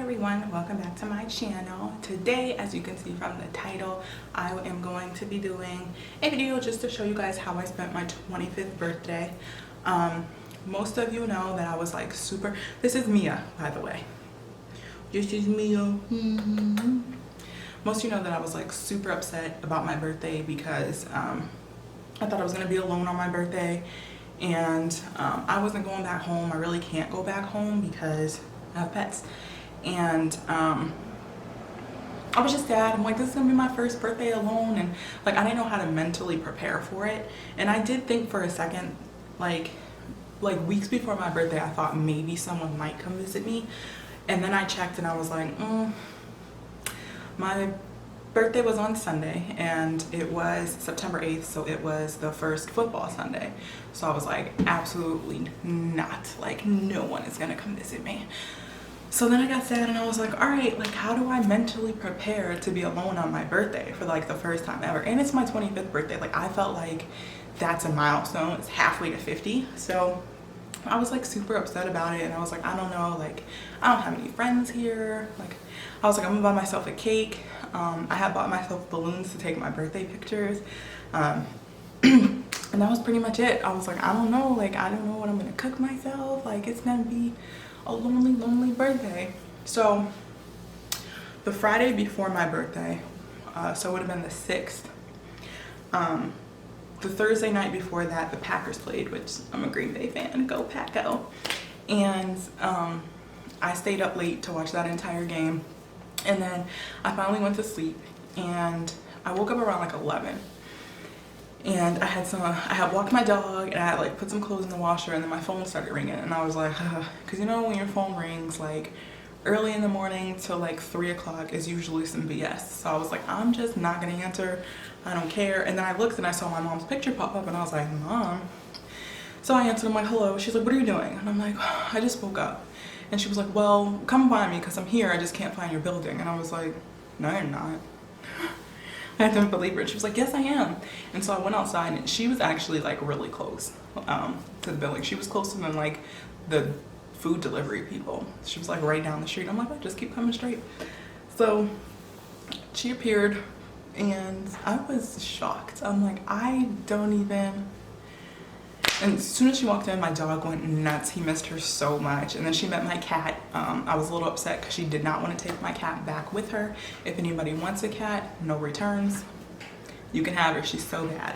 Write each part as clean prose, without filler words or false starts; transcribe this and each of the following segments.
everyone, welcome back to my channel. Today, as you can see from the title, I am going to be doing a video just to show you guys how I spent my 25th birthday. Most of you know that I was like this is Mia, by the way. This is Mia. Most of you know that I was like super upset about my birthday because I thought I was gonna be alone on my birthday, and I wasn't going back home. I really can't go back home because I have pets. And I was just sad. I'm like, this is gonna be my first birthday alone, and like I didn't know how to mentally prepare for it. And I did think for a second, like weeks before my birthday, I thought maybe someone might come visit me. And then I checked and I was like, my birthday was on Sunday and it was September 8th, so it was the first football Sunday. So I was like, absolutely not, like no one is gonna come visit me. So then I got sad and I was like, all right, like how do I mentally prepare to be alone on my birthday for like the first time ever? And it's my 25th birthday. Like I felt like that's a milestone. It's halfway to 50. So I was like super upset about it, and I was like, I don't know, like I don't have any friends here. Like I was like, I'm gonna buy myself a cake. I had bought myself balloons to take my birthday pictures. And that was pretty much it. I was like, I don't know, like I don't know what I'm gonna cook myself. Like it's gonna be a lonely birthday. So the Friday before my birthday, so it would have been the 6th, the Thursday night before that, the Packers played, which I'm a Green Bay fan, go Pack Go. And I stayed up late to watch that entire game, and then I finally went to sleep, and I woke up around like 11. And I had walked my dog, and I had like put some clothes in the washer, and then my phone started ringing, and I was like, because you know when your phone rings like early in the morning till like 3 o'clock is usually some BS. So I was like, I'm just not gonna answer. I don't care. And then I looked and I saw my mom's picture pop up, and I was like, Mom. So I answered. I'm like, hello. She's like, what are you doing? And I'm like, I just woke up. And she was like, well, come by me because I'm here. I just can't find your building. And I was like, no, you're not. I didn't believe her. And she was like, yes, I am. And so I went outside, and she was actually like really close to the building. She was closer than like the food delivery people. She was like right down the street. I'm like, oh, just keep coming straight. So she appeared, and I was shocked. I'm like, I don't even. And as soon as she walked in, my dog went nuts. He missed her so much. And then she met my cat. I was a little upset because she did not want to take my cat back with her. If anybody wants a cat, no returns. You can have her. She's so bad.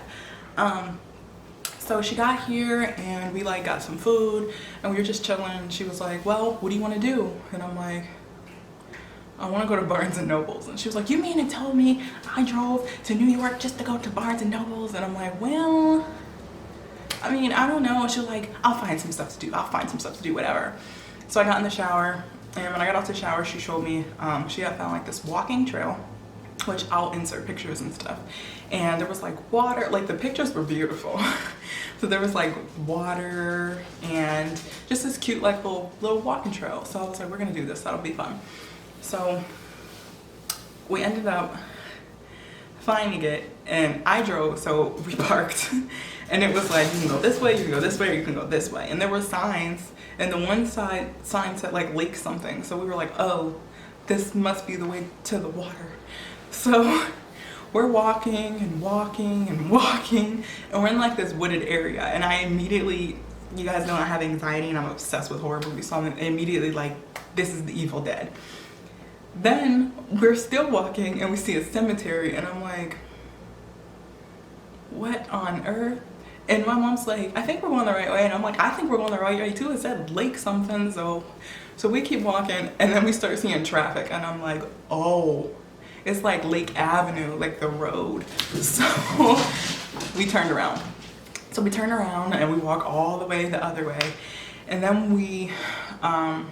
So she got here, and we like got some food, and we were just chilling. And she was like, well, what do you want to do? And I'm like, I want to go to Barnes and Nobles. And she was like, you mean to tell me I drove to New York just to go to Barnes and Nobles? And I'm like, well, I mean, I don't know. She was like, I'll find some stuff to do. I'll find some stuff to do, whatever. So I got in the shower, and when I got out the shower, she showed me, she had found like this walking trail, which I'll insert pictures and stuff. And there was like water, like the pictures were beautiful. So there was like water and just this cute like little walking trail. So I was like, we're gonna do this, that'll be fun. So we ended up finding it, and I drove, so we parked. And it was like, you can go this way, you can go this way, or you can go this way. And there were signs, and the one sign said like lake something. So we were like, oh, this must be the way to the water. So we're walking and walking and walking, and we're in like this wooded area. And I immediately, you guys know I have anxiety and I'm obsessed with horror movies, so I'm immediately like, this is the Evil Dead. Then we're still walking and we see a cemetery, and I'm like, what on earth? And my mom's like, I think we're going the right way. And I'm like, I think we're going the right way too. It said lake something. So we keep walking, and then we start seeing traffic, and I'm like, oh, it's like Lake Avenue, like the road. So we turned around. So we turn around and we walk all the way the other way. And then we, I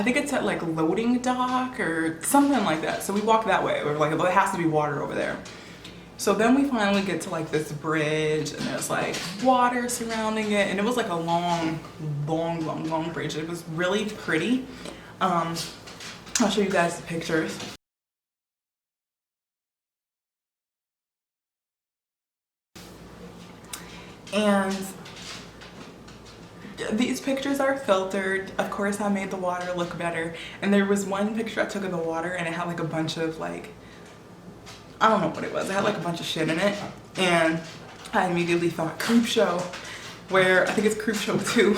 think it's at like loading dock or something like that. So we walk that way. We're like, there has to be water over there. So then we finally get to like this bridge, and there's like water surrounding it, and it was like a long bridge. It was really pretty. I'll show you guys the pictures. And These pictures are filtered. Of course, I made the water look better. And there was one picture I took of the water and it had like a bunch of like, I don't know what it was. It had like a bunch of shit in it. And I immediately thought Creep Show, where I think it's Creep Show 2,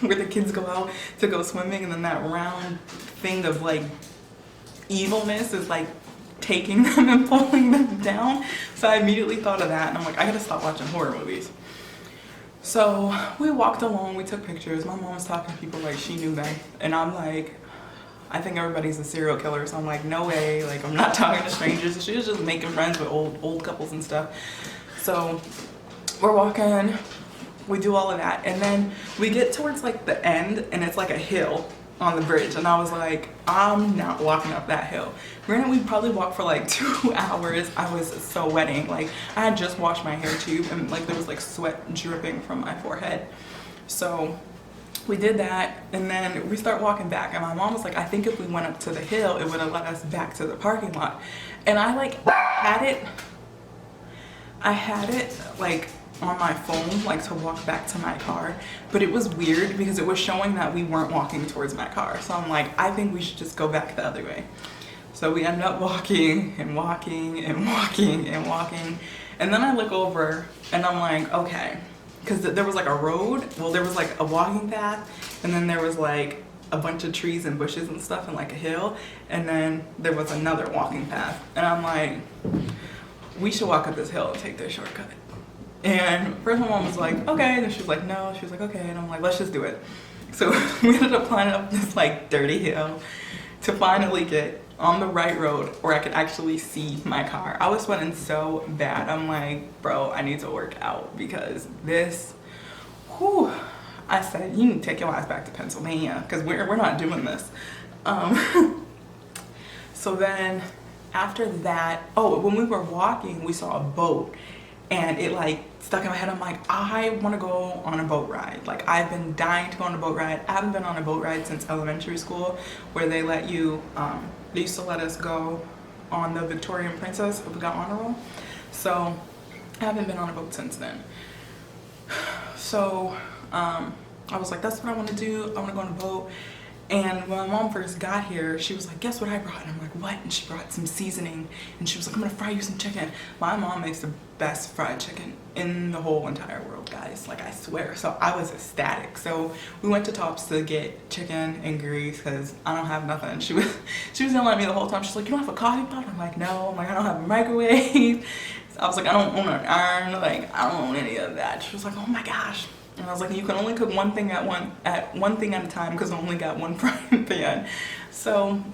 where the kids go out to go swimming and then that round thing of like evilness is like taking them and pulling them down. So I immediately thought of that and I'm like, I gotta stop watching horror movies. So we walked along, we took pictures. My mom was talking to people like she knew them. And I'm like, I think everybody's a serial killer. So I'm like, no way, like I'm not talking to strangers. She was just making friends with old couples and stuff. So we're walking, we do all of that. And then we get towards like the end and it's like a hill on the bridge. And I was like, I'm not walking up that hill. Granted, we probably walked for like 2 hours. I was so sweating. Like I had just washed my hair too and like there was like sweat dripping from my forehead. So we did that and then we start walking back and my mom was like, I think if we went up to the hill, it would have led us back to the parking lot. And I like had it like on my phone, like to walk back to my car, but it was weird because it was showing that we weren't walking towards my car. So I'm like, I think we should just go back the other way. So we ended up walking and walking and walking and walking. And then I look over and I'm like, okay, because there was like a road, well there was like a walking path and then there was like a bunch of trees and bushes and stuff and like a hill and then there was another walking path. And I'm like, we should walk up this hill and take this shortcut. And first my mom was like, okay, and then she was like, no, she was like, okay, and I'm like, let's just do it. So we ended up climbing up this like dirty hill to finally get on the right road where I could actually see my car. I was sweating so bad. I'm like, bro, I need to work out because this, whew, I said, you need to take your ass back to Pennsylvania because we're not doing this. So then after that, oh, when we were walking, we saw a boat and it like stuck in my head. I'm like, I want to go on a boat ride. Like I've been dying to go on a boat ride. I haven't been on a boat ride since elementary school where they let you, they used to let us go on the Victorian Princess if we got honor roll. So I haven't been on a boat since then. So I was like, that's what I want to do. I want to go on a boat. And when my mom first got here, she was like, guess what I brought? And I'm like, what? And she brought some seasoning. And she was like, I'm gonna fry you some chicken. My mom makes the best fried chicken in the whole entire world, guys. Like, I swear. So I was ecstatic. So we went to Tops to get chicken and grease because I don't have nothing. She was yelling at me the whole time. She's like, you don't have a coffee pot? I'm like, no. I'm like, I don't have a microwave. So I was like, I don't own an iron. Like, I don't own any of that. She was like, oh my gosh. And I was like, you can only cook one thing at a time because I only got one frying pan. So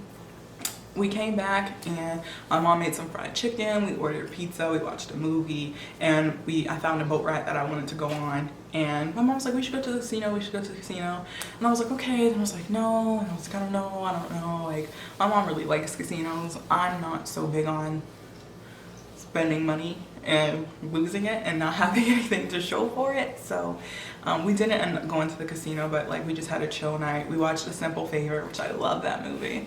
we came back and my mom made some fried chicken. We ordered pizza. We watched a movie and I found a boat ride that I wanted to go on. And my mom was like, we should go to the casino. We should go to the casino. And I was like, okay. And I was like, no. And I was like, I don't know. Like, my mom really likes casinos. I'm not so big on spending money and losing it and not having anything to show for it. So we didn't end up going to the casino, but like we just had a chill night. We watched A Simple Favor, which I love that movie.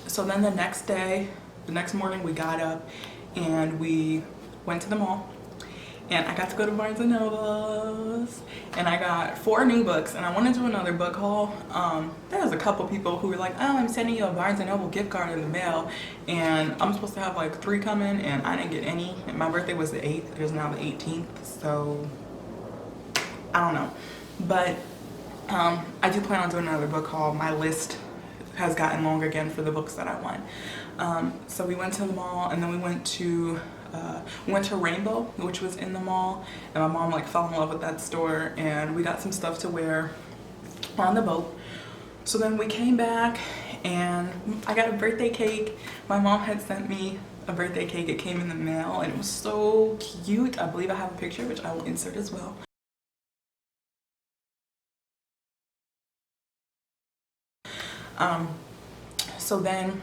So then the next morning we got up and we went to the mall and I got to go to Barnes & Noble's and I got 4 new books and I want to do another book haul. There was a couple people who were like, oh, I'm sending you a Barnes & Noble gift card in the mail and I'm supposed to have like 3 coming and I didn't get any. And my birthday was the 8th, it was now the 18th, so I don't know. But I do plan on doing another book haul. My list has gotten longer again for the books that I want. So we went to the mall and then we went to Rainbow, which was in the mall, and my mom like fell in love with that store and we got some stuff to wear on the boat. So then we came back and I got a birthday cake. My mom had sent me a birthday cake. It came in the mail and it was so cute. I believe I have a picture which I will insert as well. So then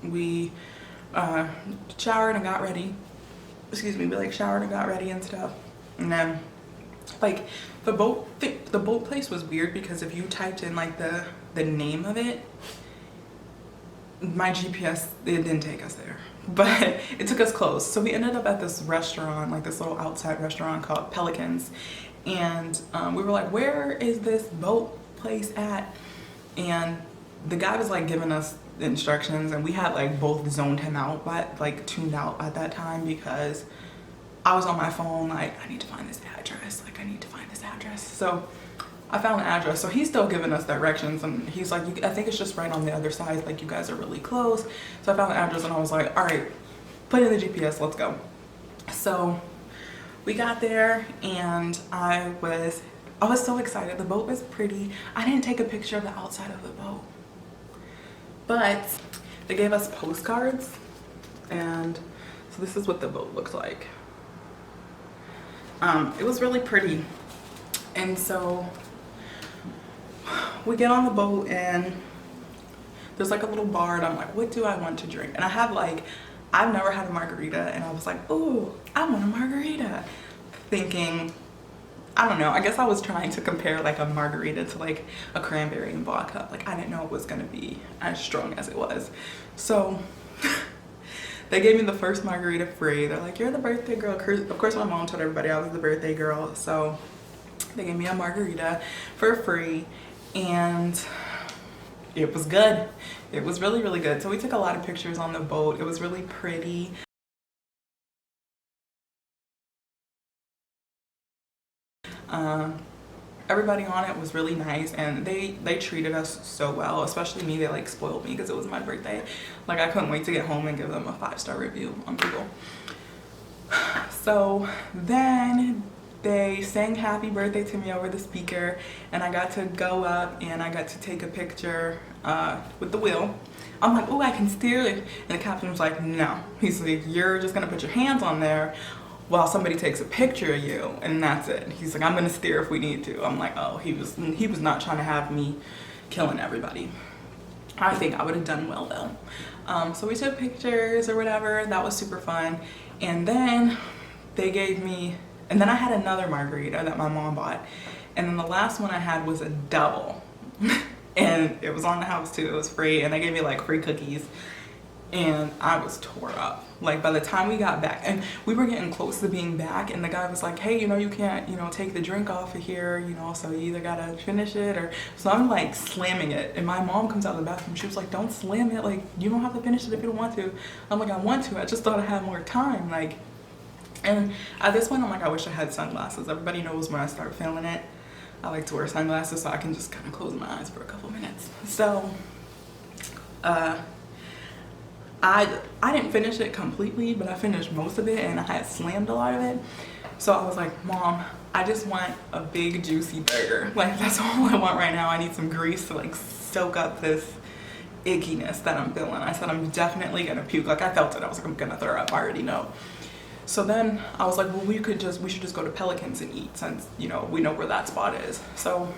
we showered and got ready. Excuse me, we like showered and got ready and stuff. And then like the boat place was weird because if you typed in like the name of it, my GPS, it didn't take us there, but it took us close. So we ended up at this restaurant, like this little outside restaurant called Pelicans. And we were like, where is this boat place at? And the guy was like giving us instructions, and we had like both zoned him out, but like tuned out at that time, because I was on my phone like, I need to find this address, like I need to find this address. So I found the address. So he's still giving us directions, and he's like, I think it's just right on the other side, like you guys are really close. So I found the address and I was like, all right, put in the GPS, let's go. So we got there, and I was so excited. The boat was pretty. I didn't take a picture of the outside of the boat, but they gave us postcards, and so this is what the boat looks like. It was really pretty. And so we get on the boat, and there's like a little bar, and I'm like, what do I want to drink? And I have like, I've never had a margarita, and I was like, ooh, I want a margarita. Thinking, I don't know, I guess I was trying to compare like a margarita to like a cranberry and vodka. Like I didn't know it was gonna be as strong as it was. So they gave me the first margarita free. They're like, you're the birthday girl. Of course my mom told everybody I was the birthday girl. So they gave me a margarita for free, and it was good. It was really, really good. So we took a lot of pictures on the boat. It was really pretty. Everybody on it was really nice, and they treated us so well, especially me. They like spoiled me because it was my birthday. Like I couldn't wait to get home and give them a 5-star review on Google. So then they sang happy birthday to me over the speaker, and I got to go up and I got to take a picture with the wheel. I'm like, oh, I can steer it. And the captain was like, no. He's like, you're just gonna put your hands on there while somebody takes a picture of you, and that's it. He's like, I'm gonna steer if we need to. I'm like, oh, he was not trying to have me killing everybody. I think I would have done well though. So we took pictures or whatever. That was super fun. And then they gave me, and then I had another margarita that my mom bought. And then the last one I had was a double. And it was on the house too, it was free. And they gave me like free cookies. And I was tore up. Like by the time we got back, and we were getting close to being back, and the guy was like, hey, you know, you can't, you know, take the drink off of here, you know, so you either gotta finish it or, so I'm like slamming it. And my mom comes out of the bathroom, she was like, don't slam it, like you don't have to finish it if you don't want to. I'm like, I want to, I just thought I had more time. Like, and at this point I'm like, I wish I had sunglasses. Everybody knows when I start feeling it, I like to wear sunglasses so I can just kind of close my eyes for a couple minutes. So I didn't finish it completely, but I finished most of it, and I had slammed a lot of it. So I was like, Mom, I just want a big juicy burger. Like that's all I want right now. I need some grease to like soak up this ickiness that I'm feeling. I said, I'm definitely gonna puke. Like I felt it. I was like, I'm gonna throw up. I already know. So then I was like, well, we should just go to Pelicans and eat, since, you know, we know where that spot is. So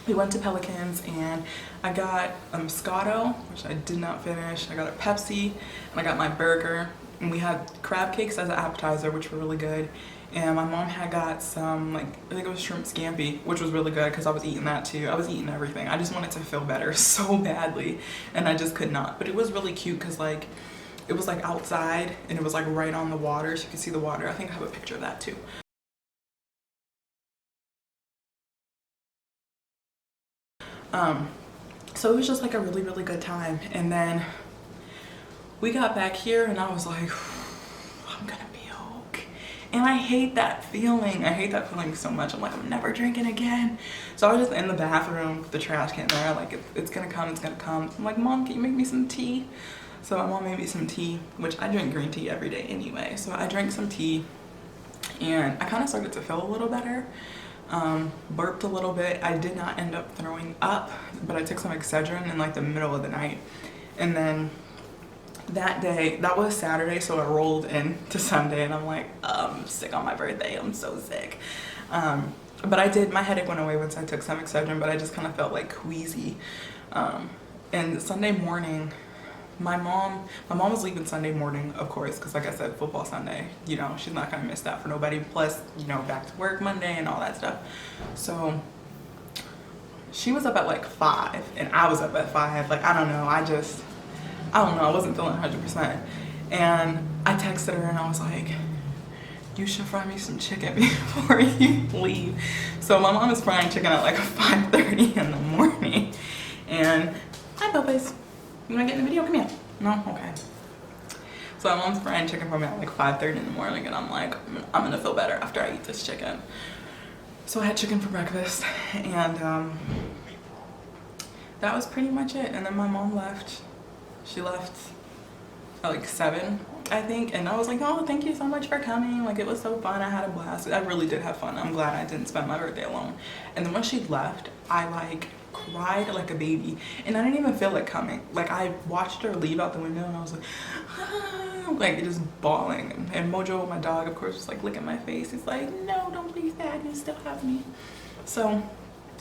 we went to Pelicans, and I got Moscato, which I did not finish. I got a Pepsi, and I got my burger. And we had crab cakes as an appetizer, which were really good. And my mom had got some, like, I think it was shrimp scampi, which was really good because I was eating that too. I was eating everything. I just wanted to feel better so badly, and I just could not. But it was really cute because, like, it was like outside, and it was like right on the water, so you could see the water. I think I have a picture of that too. So it was just like a really, really good time. And then we got back here, and I was like, I'm gonna be okay. And I hate that feeling. I hate that feeling so much. I'm like, I'm never drinking again. So I was just in the bathroom with the trash can there, like, it's gonna come, it's gonna come. I'm like, Mom, can you make me some tea? So my mom made me some tea, which I drink green tea every day anyway. So I drank some tea, and I kind of started to feel a little better. Burped a little bit. I did not end up throwing up, but I took some Excedrin in like the middle of the night. And then that day, that was Saturday, so I rolled into Sunday, and I'm like, I'm sick on my birthday. I'm so sick. But my headache went away once I took some Excedrin, but I just kind of felt like queasy. And Sunday morning, my mom was leaving Sunday morning, of course, because like I said, football Sunday, you know, she's not gonna miss that for nobody. Plus, you know, back to work Monday and all that stuff. So she was up at like 5, and I was up at 5. Like, I don't know, I wasn't feeling 100%. And I texted her, and I was like, you should fry me some chicken before you leave. So my mom is frying chicken at like 5:30 in the morning. And hi, Popeyes. You wanna get in the video? Come here. No? Okay. So my mom's frying chicken for me at like 5:30 in the morning, and I'm like, I'm gonna feel better after I eat this chicken. So I had chicken for breakfast, and that was pretty much it. And then my mom left. She left at like 7, I think, and I was like, oh, thank you so much for coming. Like, it was so fun. I had a blast. I really did have fun. I'm glad I didn't spend my birthday alone. And then when she left, I like cried like a baby, and I didn't even feel it coming. Like, I watched her leave out the window, and I was like, ah, like just bawling. And Mojo, my dog, of course, was like licking my face. He's like, no, don't be sad, you still have me. So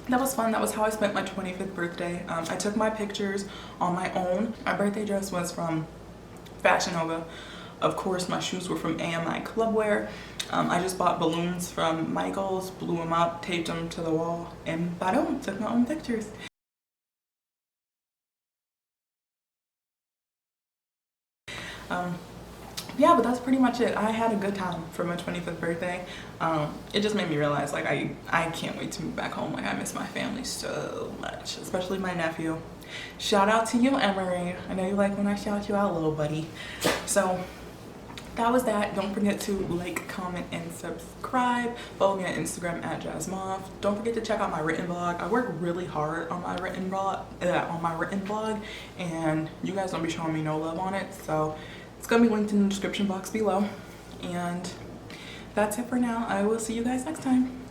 that was fun. That was how I spent my 25th birthday. I took my pictures on my own. My birthday dress was from Fashion Nova. Of course, my shoes were from AMI Clubwear. I just bought balloons from Michaels, blew them up, taped them to the wall, and boom, took my own pictures. Yeah, but that's pretty much it. I had a good time for my 25th birthday. It just made me realize, like, I can't wait to move back home. Like, I miss my family so much, especially my nephew. Shout out to you, Emery. I know you like when I shout you out, little buddy. So that was that. Don't forget to like, comment, and subscribe. Follow me on Instagram at JazzMoth. Don't forget to check out my written blog. I work really hard on my written blog, and you guys don't be showing me no love on it. So it's gonna be linked in the description box below. And that's it for now. I will see you guys next time.